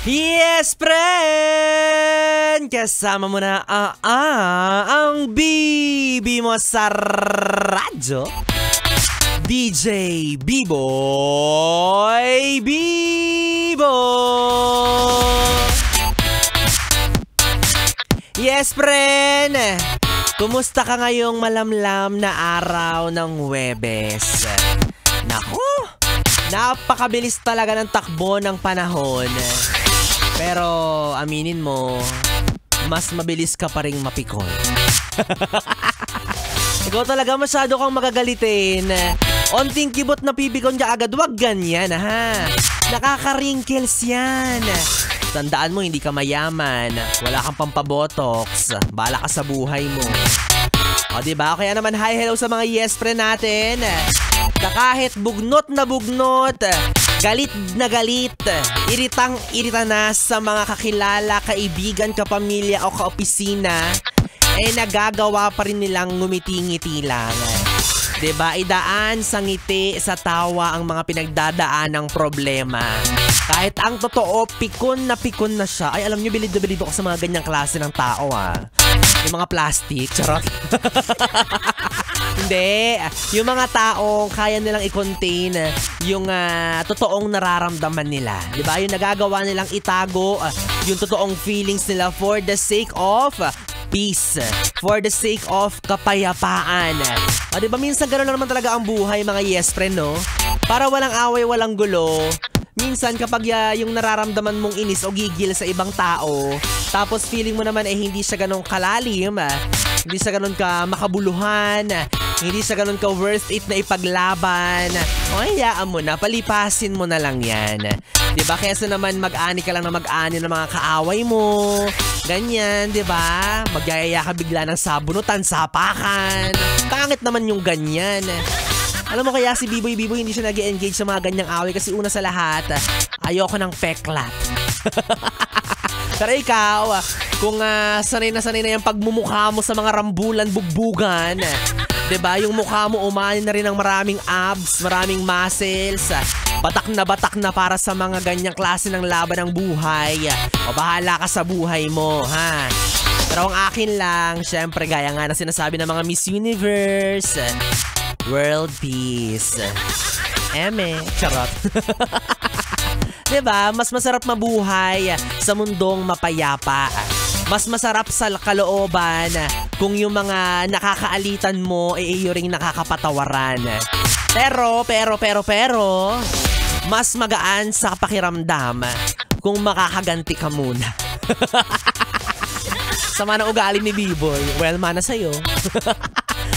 Yes, friend! Kasama mo na ang bibi mo sa radyo, DJ B-Boy Bibo! Yes, friend! Kumusta ka ngayong malamlam na araw ng Huwebes? Naku! Napakabilis talaga ng takbo ng panahon. Pero aminin mo, mas mabilis ka pa ring mapikon. Ikaw talaga masyado kang magagalitin. Onting kibot na pipikon ka agad, wag ganyan ha. Nakaka-wrinkles yan. Tandaan mo, hindi ka mayaman. Wala kang pampabotox. Bahala ka sa buhay mo. O diba? Kaya naman hi hello sa mga yes friend natin. Na kahit bugnot na bugnot, galit na galit, iritang-irita na sa mga kakilala, kaibigan, kapamilya o kaopisina, nagagawa pa rin nilang ngumiti-ngiti lang. Diba? Idaan sa ngiti, sa tawa ang mga pinagdadaan ng problema. Kahit ang totoo, pikon na siya. Ay, alam nyo, bilib na bilib ako sa mga ganyang klase ng tao Yung mga plastic, charot. Hindi. Yung mga taong kaya nilang i-contain yung totoong nararamdaman nila. Diba? Yung nagagawa nilang itago yung totoong feelings nila for the sake of peace. For the sake of kapayapaan. Diba? Minsan gano'n naman talaga ang buhay, mga yes friend, no? Para walang away, walang gulo. Minsan kapag yung nararamdaman mong inis o gigil sa ibang tao, tapos feeling mo naman hindi siya ganun kalalim, hindi siya ganun ka makabuluhan, hindi siya ganun ka worth it na ipaglaban, o hayaan mo na, palipasin mo na lang yan. Diba? Kesa naman mag-ani ka lang na mag-ani ng mga kaaway mo, ganyan, diba? Magyayaya ka bigla ng sabunutan, sapakan. Pangit naman yung ganyan. Alam mo kaya si B-Boy hindi siya nag-engage sa mga ganyang away kasi una sa lahat, ayoko ng peklat. Pero ikaw, kung sanay na yung pagmumukha mo sa mga rambulan, bugbugan, diba? Yung mukha mo umani na rin ng maraming abs, maraming muscles, batak na para sa mga ganyang klase ng laban ng buhay. O bahala ka sa buhay mo, ha? Pero ang akin lang, syempre gaya nga na sinasabi ng mga Miss Universe, world peace. Charot. Diba? Mas masarap mabuhay sa mundong mapayapa. Mas masarap sa kalooban kung yung mga nakakaalitan mo iyo ring nakakapatawaran. Pero, mas magaan sa pakiramdam kung makakaganti ka muna. Sama na ugali ni B-Boy. Well, mana sa'yo.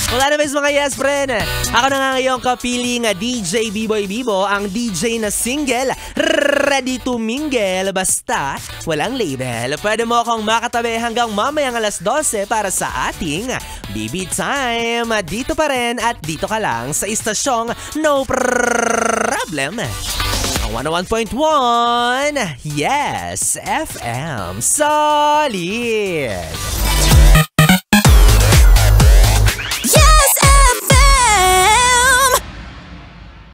Wala na mga yes friend. Ako na nga ngayong kapiling DJ B-Boy Bibo, ang DJ na single, ready to mingle, basta walang label. Pwede mo akong makatabi hanggang mamayang alas 12 para sa ating BB Time. Dito pa rin at dito ka lang sa istasyong No Problem. Ang 101.1 Yes FM Solid.